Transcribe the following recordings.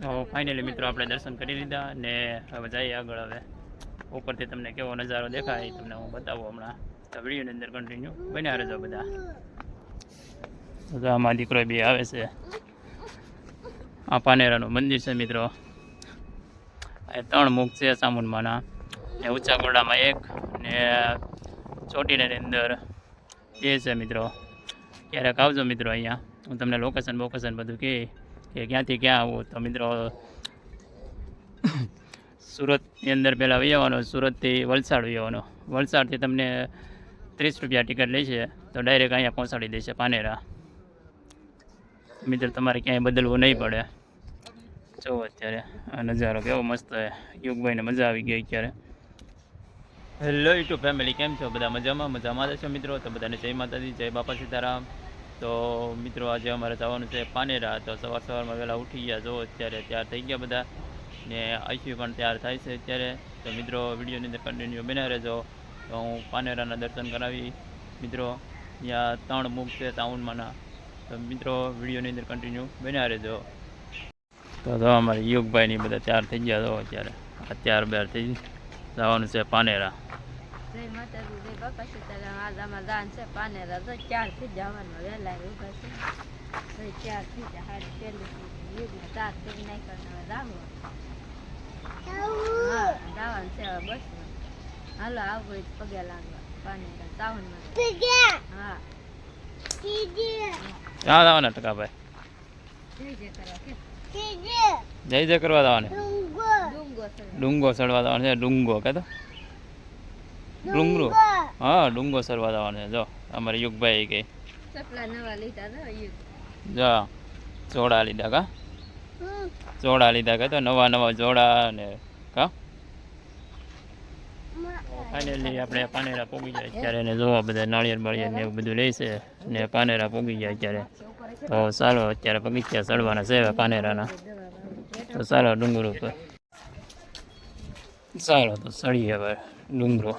તો ફાઇનલી મિત્રો આપણે દર્શન કરી લીધા ને હવે જઈએ આગળ. હવે ઉપરથી તમને કેવો નજારો દેખાય તમને હું બતાવું હમણાં. તો વિડીયોની અંદર કન્ટિન્યુ બન્યા રહેજો બધા. આમાં દીકરો બી આવે છે. આ પાનેરાનું મંદિર છે મિત્રો. આ 3 મુખ છે સામુંડમાંના ને ઊંચા ગોડામાં 1 ને ચોટીલાની અંદર 2 છે મિત્રો. ક્યારેક આવજો મિત્રો અહીંયા. હું તમને લોકેશન બધું કે ક્યાંથી ક્યાં આવું. તો મિત્રો સુરતની અંદર પહેલાં વહી આવવાનો. સુરતથી વલસાડ વહી આવવાનો. વલસાડથી તમને 30 રૂપિયા ટિકિટ લે છે તો ડાયરેક્ટ અહીંયા પહોંચાડી દેશે પાનેરા. મિત્ર તમારે ક્યાંય બદલવું નહીં પડે. જો અત્યારે આ નજારો કેવો મસ્ત છે. યુગભાઈને મજા આવી ગઈ અત્યારે. હેલો યુટ્યુબ ફેમિલી, કેમ છો બધા? મજામાં જશો મિત્રો. તો બધાને જય માતાજી, જય બાપા સીતારામ. તો મિત્રો આજે અમારે જવાનું છે પાનેરા. તો સવારમાં વહેલા ઉઠી ગયા. જો અત્યારે તૈયાર થઈ ગયા બધા ને આઈસ્યુ પણ તૈયાર થાય છે અત્યારે. તો મિત્રો વિડીયોની અંદર કન્ટિન્યુ બન્યા રહેજો. તો હું પાનેરાના દર્શન કરાવી મિત્રો. ત્યાં 3 મુખ છે સાઉન્ડમાંના. તો મિત્રો વિડીયોની અંદર કન્ટિન્યુ બન્યા રહેજો. તો અમારે યુગભાઈની બધા તૈયાર થઈ ગયા. તો અત્યારે બહાર થઈ જવાનું છે પાનેરા. જય માતાજી, જય બાપા સીતારામ. આજ આમાં દાન છે પાનેરા. તો 4 થી જવાનું વહેલા ઉભા છે. 4 થી હારી પેલી યુગને 4 કરી નાખવાનું રાહો. હા જવાનું છે બસ. હાલો આવું પગે લાગવા પાનેરા સાવનમાં. હા ક્યાં જવાના ટકાભાઈ? જય કરવા જવાને. ડુંગો ચડવા જવાનું છે. ડુંગો કહેતો ડુંગરો. હા ડુંગો ચડવા જવાનું છે. જો અમારે યુગભાઈ કે ચપલા નવા લીધા જો જોડા લીધા કા તો નવા જોડા ને કા. ફાઇનલી આપણે પાનેરા પહોંચી જાય અત્યારે. ને જોવા બધા નાળિયેર બાળિયેર ને એવું બધું લે છે ને પાનેરા પહોંચી જાય અત્યારે. તો ચાલો અત્યારે પગથિયા ચડવાના છે પાનેરાના. તો ચાલો ડુંગર ઉપર ચાલો તો ચડીએ હવે ડુંગરો.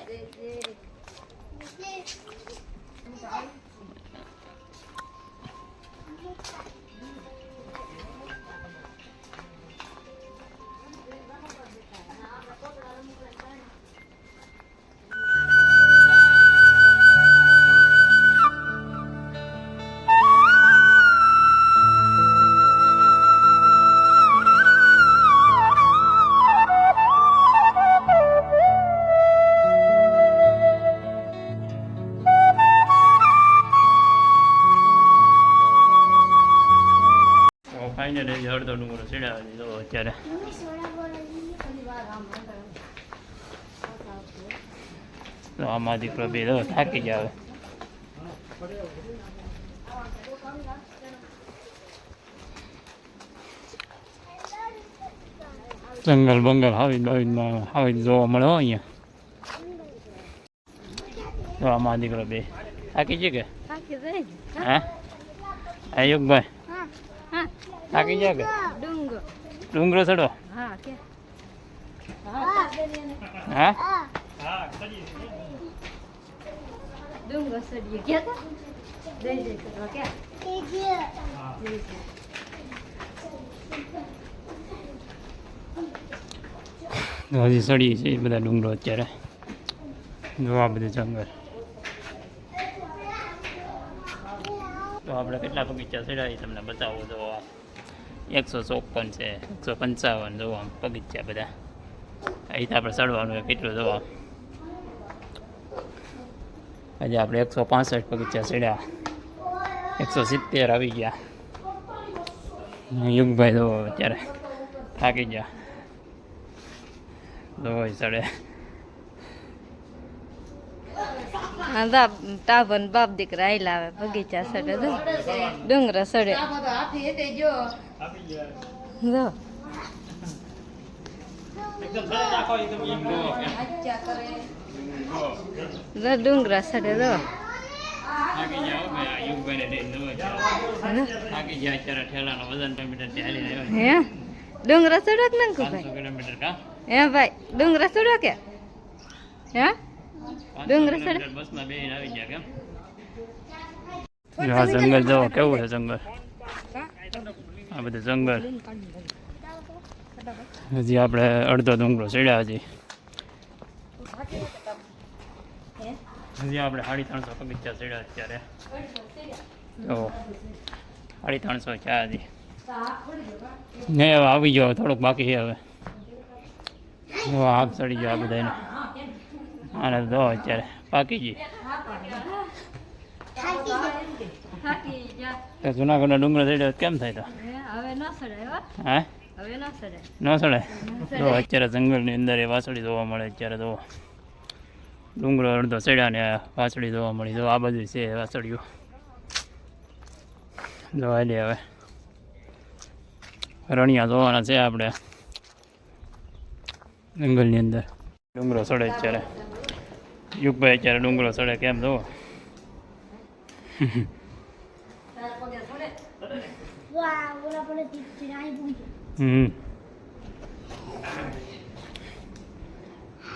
ફાઇનલી અડધો ડુંગરો ચડાવી દીધો અત્યારે. તો આમાં દીકરો બે થાકી જાય. જંગલ બંગલ હાવી જોવા મળે અહીંયા. તો આમાં દીકરો બે થાકી છે કે હા યુગભાઈ થાકી જાય કે ડુંગરો ચડો? હા ડુંગરો ચડીએ ગયા જય જય કરવા ક્યાં હજી ચડીએ છીએ બધા ડુંગરો અત્યારે. જોવા બધું જંગલ. તો આપણે કેટલા બગીચા ચડાવી તમને બતાવું. જોવા 154 છે, 155 જોવા બગીચા બધા. અહીંથી આપણે ચડવાનું હોય કેટલું જોવા. આજે આપણે 165 બગીચા ચડ્યા. 170 આવી ગયા. યુગભાઈ જો અત્યારે થાકી ગયા. જોઈ ચડે. ટાભન બાપ દીકરા આયલા આવે બગીચા સડે તો ડુંગરા સડે ડુંગરા સડે તો હે ડુંગરા સડક ને હે ભાઈ ડુંગરા સડો કે હે ડુંગર સડે બસમાં બેહીને આવી ગયા કેમ. જંગલ જો કેવું છે જંગલ. આ બધું જંગલ હજી આપણે અડધો ડુંગરો ચડ્યા હજી આપણે 350 પગથિયા ચડ્યા અત્યારે તો 350 ક્યાં હજી ને હવે આવી ગયો થોડુંક બાકી છે હવે આગ ચડી ગયો આ બધાને આને તો અત્યારે પાકી ગઈ તો જુનાગઢનો ડુંગરો ચડ્યો કેમ થાય તો હા ન ચડાય તો અત્યારે જંગલની અંદર એ વાસળી જોવા મળે અત્યારે તો ડુંગરો અડધો ચડ્યા ને વાસળી જોવા મળી તો આ બધું છે વાસળીઓ જોવા લે હવે રણિયા જોવાના છે આપણે જંગલની અંદર ડુંગરો ચડે અત્યારે યુગભાઈ અત્યારે ડુંગરો ચડે કેમ જોવો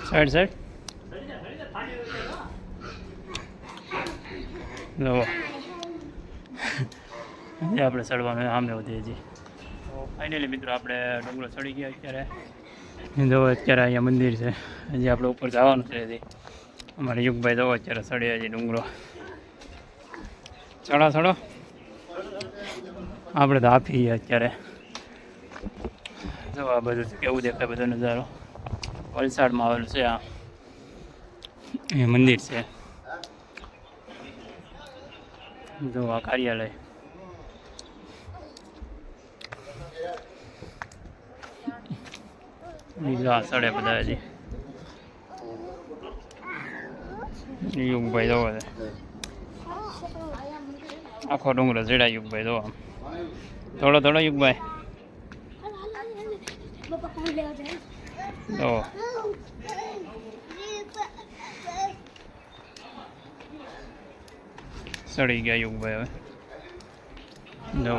સાઈડ સાઈડ જો આપણે ચડવાનું સામે વધી હજી ફાઇનલી મિત્રો આપણે ડુંગરો ચડી ગયા અત્યારે જો અત્યારે અહીંયા મંદિર છે હજી આપણે ઉપર જવાનું છે હજી અમારે યુગભાઈ જો અત્યારે ચડે હજી ડુંગરો ચડો આપણે તો આપી અત્યારે જો આ બધું કેવું દેખાય બધો નજારો વલસાડમાં આવેલું છે આ એ મંદિર છે જો આ કાર્યાલય બીજા સડે બધા હજી યુગભાઈ જોવો છે આખો ડુંગરો ચડ્યા યુગભાઈ જો આમ થોડો યુગભાઈ તો ચડી ગયા યુગભાઈ હવે જો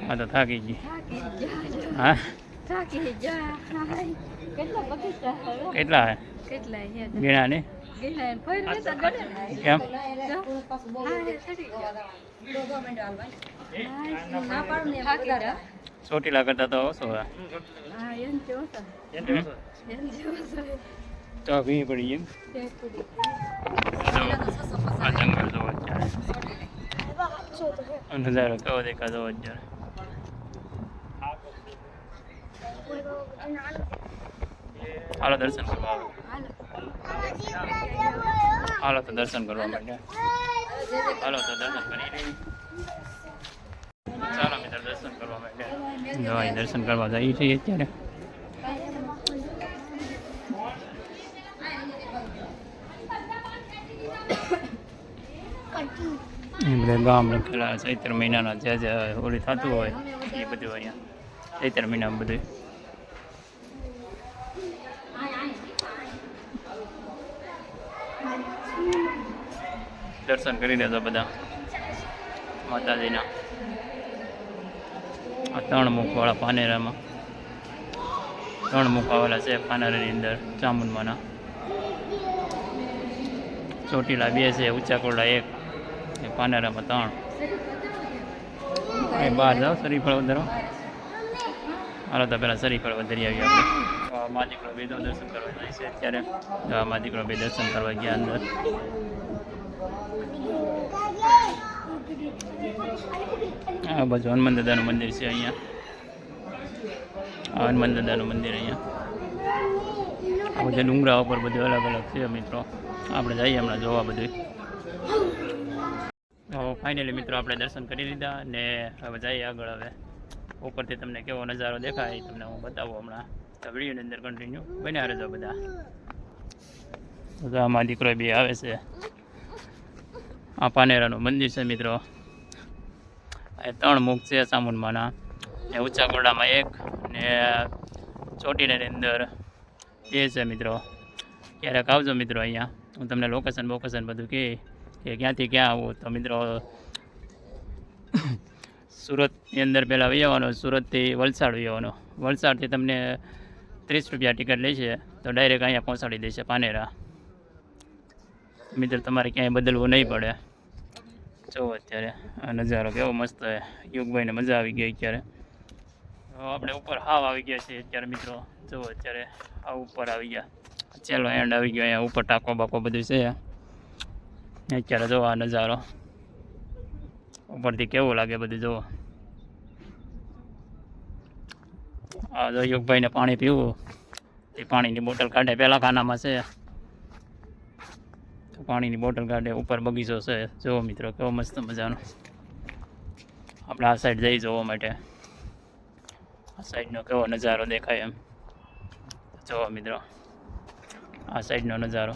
આ તો થાકી ગઈ હા કેટલા હે ગીણા ને કેમ ચોટીલા કરતા તો ઓછો તો ભી પડી એમ આ જંગલ જોવો અત્યારે નજારો કેવો દેખાતો અત્યારે હાલો દર્શન કરવા હાલો તો દર્શન કરવા માટે હાલો તો દર્શન કરી ચાલો મિત્ર દર્શન કરવા માટે અહીં દર્શન કરવા જઈએ છીએ અત્યારે બધા ગામ લખેલા ચૈત્ર મહિનાના જે હોળી થતું હોય એ બધું અહીંયા ચૈત્ર મહિનામાં બધું દર્શન કરી લેજો બધા માતાજીના આ 3 મુખવાળા પાનેરામાં 3 મુખ આવેલા છે પાનેરાની અંદર ચામુંડમાના ચોટીલા 2 છે ઊંચા કોરડા 1 એ પાનેરામાં 3 એ બહાર જાઓ શરીફળ વધારો હાલો તો પહેલાં શરીફળ વધારી આવી આપણે મા દીકરો બે દર્શન કરવા જાય છે અત્યારે મા દીકરો બે દર્શન કરવા ગયા અંદર આ બાજુ હનુમાન દાદાનું મંદિર છે અહીંયા હનુમાન દાદાનું મંદિર અહીંયા આ બધા ડુંગરા ઉપર બધું અલગ અલગ છે મિત્રો આપણે જઈએ હમણાં જોવા બધું તો ફાઇનલી મિત્રો આપણે દર્શન કરી લીધા ને હવે જઈએ આગળ હવે ઉપરથી તમને કેવો નજારો દેખાય તમને હું બતાવું હમણાં તો વિડીયોની અંદર કન્ટિન્યુ બન્યા રહેજો બધા આમાં દીકરો બી આવે છે આ પાનેરાનું મંદિર છે મિત્રો એ 3 મુખ છે ચામુંડમાના ને ઊંચા કોરડામાં 1 ને ચોટીલાની અંદર 2 છે મિત્રો ક્યારેક આવજો મિત્રો અહીંયા હું તમને લોકેશન બધું કે ક્યાંથી ક્યાં આવું તો મિત્રો સુરતની અંદર પહેલાં વહી આવવાનો સુરતથી વલસાડ વહી આવવાનો વલસાડથી તમને 30 રૂપિયા ટિકિટ લે છે તો ડાયરેક્ટ અહીંયા પહોંચાડી દેશે પાનેરા મિત્રો તમારે ક્યાંય બદલવું નહીં પડે જો અત્યારે આ નજારો કેવો મસ્ત છે યુગભાઈને મજા આવી ગઈ અત્યારે આપણે ઉપર હાવ આવી ગયા છીએ અત્યારે મિત્રો. જો અત્યારે આ ઉપર આવી ગયા, છેલ્લો એન્ડ આવી ગયો. અહીંયા ઉપર ટાંકો બાકો બધું છે. અત્યારે જો આ નજારો ઉપરથી કેવું લાગે બધું જુઓ. આ જો યુગભાઈને પાણી પીવું, એ પાણીની બોટલ કાઢે, પહેલાં ખાનામાં છે પાણીની બોટલ કાઢે. ઉપર બગીચો છે જુઓ મિત્રો, કેવો મસ્ત મજાનો. આપણે આ સાઈડ જઈ જોવા માટે, આ સાઈડનો કેવો નજારો દેખાય એમ જુઓ મિત્રો, આ સાઈડનો નજારો.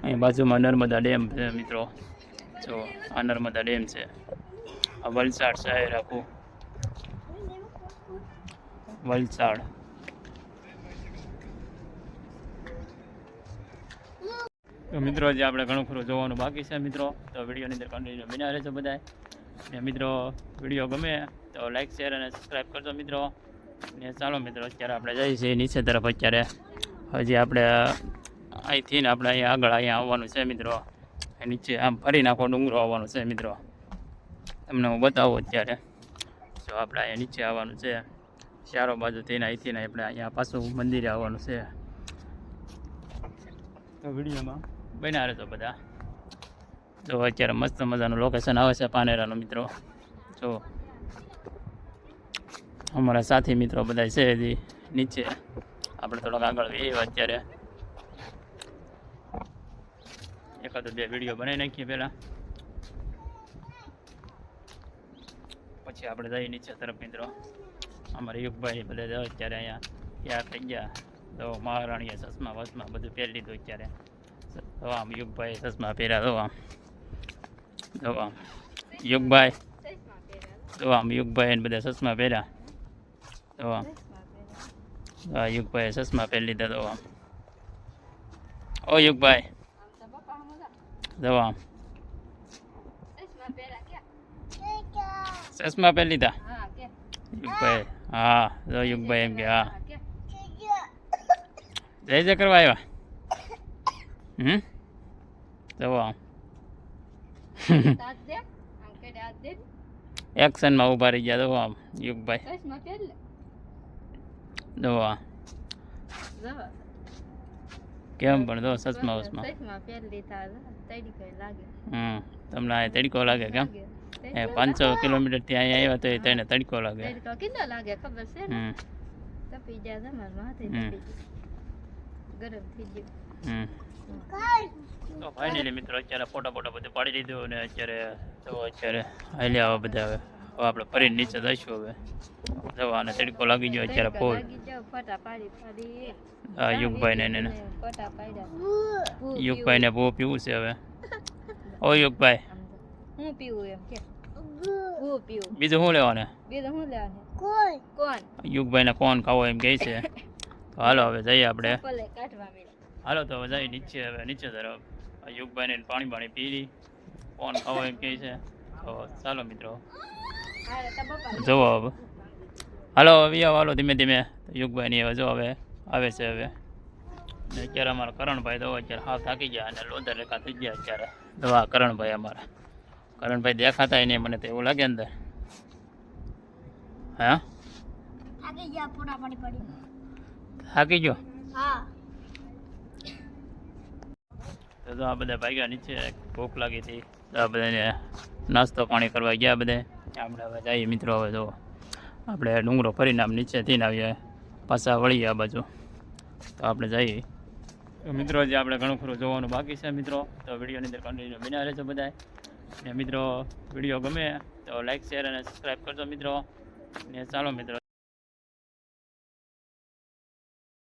અહીં બાજુમાં નર્મદા ડેમ છે મિત્રો. જો આ નર્મદા ડેમ છે. આ વલસાડ શહેર આખું, વલસાડ. તો મિત્રો હજી આપણે ઘણું ખરું જોવાનું બાકી છે મિત્રો. તો વિડીયોની અંદર કન્ટિન્યુ બન્યા રહેજો બધાય. ને મિત્રો વિડીયો ગમે તો લાઈક શેર અને સબસ્ક્રાઈબ કરજો મિત્રો. ને ચાલો મિત્રો અત્યારે આપણે જઈએ છીએ નીચે તરફ. અત્યારે હજી આપણે અહીંથી ને આપણે અહીંયા આગળ અહીંયા આવવાનું છે મિત્રો. નીચે આમ ફરી નાખો ડુંગરો આવવાનું છે મિત્રો. તમને હું બતાવું અત્યારે. જો આપણે અહીંયા નીચે આવવાનું છે, ચારો બાજુથી ને અહીંથી ને આપણે અહીંયા પાછું મંદિરે આવવાનું છે. તો વિડીયોમાં બન્યા રહેજો બધા. જો અત્યારે મસ્ત મજાનું લોકેશન આવે છે પાનેરાનું મિત્રો. જો અમારા સાથી મિત્રો બધા છે હજી નીચે. આપણે થોડોક આગળ એ અત્યારે એકાદ બે વિડીયો બનાવી નાખીએ પહેલાં, પછી આપણે જઈએ નીચે તરફ મિત્રો. અમારા યુગભાઈ બધા જાઓ અત્યારે અહીંયા ત્યાં થઈ ગયા. તો મહારાણીએ ચશ્મા વસમાં બધું પહેરી લીધું અત્યારે. તો આમ યુગભાઈ ચશ્મા પહેર્યા. તો આમ જો આમ યુગભાઈ, તો આમ યુગભાઈ એને બધા ચશ્મા પહેર્યા. તો આમ યુગભાઈએ ચશ્મા પહેરી લીધા. તો આમ ઓ યુગભાઈ જો આમ ચશ્મા પહેરી લીધા યુગભાઈ. હા જો યુગભાઈ એમ કે હા જય જય કરવા આવ્યા. જો આમ એક્શનમાં ઊભા રહી ગયા. તો આમ યુગભાઈ જો આ કેમ પણ જો સચમાં વસમાં તમને આ તડકો લાગે કેમ? 500 કિલોમીટર થી અહીંયા આવ્યા તો તેને તડકો લાગે. કેટલો લાગે ખબર છે ને? તપી જાય તમાર માથે ગરમ થઈ ગયું. તો ફાઇનલી મિત્રો અત્યારે ફોટા બધું પાડી લીધું અને અત્યારે જો અત્યારે હાલ્યા આવા બધા. હવે આપણે ફરી નીચે જઈશું. હવે જવા અને તડકો લાગી ગયો અત્યારે ફૂલ. હા યુગભાઈ ને યુગભાઈ ને બહુ પીવું છે હવે. ઓ યુગભાઈ હું પીવું એમ કે હું પીવું. બીજું શું લેવાને? બીજું શું લેવાને? કોણ યુગભાઈ ને કોણ ખાવો એમ કહે છે. તો હાલો હવે જઈએ આપણે. પલે કાઢવા મળે. હાલો તો હવે જઈએ નીચે. હવે નીચે તરફ યુગભાઈ ને પાણી પી કોણ ખાવો એમ કહે છે. તો ચાલો મિત્રો જુઓ હવે. હાલો હવે હાલો ધીમે ધીમે. યુગભાઈની હવે જો હવે આવે છે. હવે અત્યારે અમારા કરણભાઈ તો અત્યારે હાવ થાકી ગયા અને લોધર રેખા થઈ ગયા અત્યારે. દવા કરણભાઈ અમારા કરણભાઈ દેખાતા નહીં મને તો એવું લાગે અંદર. હા થાકી ગયો. તો આ બધા ભાગ્યા નીચે. ભૂખ લાગી હતી તો આ બધાને નાસ્તો પાણી કરવા ગયા બધા. આપણે હવે જઈએ મિત્રો. હવે જો આપણે ડુંગરો ફરીને આમ નીચેથી આવીએ પાછા વળીએ આ બાજુ. તો આપણે જઈએ મિત્રો. હજી આપણે ઘણું ખરું જોવાનું બાકી છે મિત્રો. તો વિડીયોની અંદર કન્ટિન્યુ બન્યા રહેજો બધા. ને મિત્રો વિડીયો ગમે તો લાઈક શેર અને સબસ્ક્રાઈબ કરજો મિત્રો. ને ચાલો મિત્રો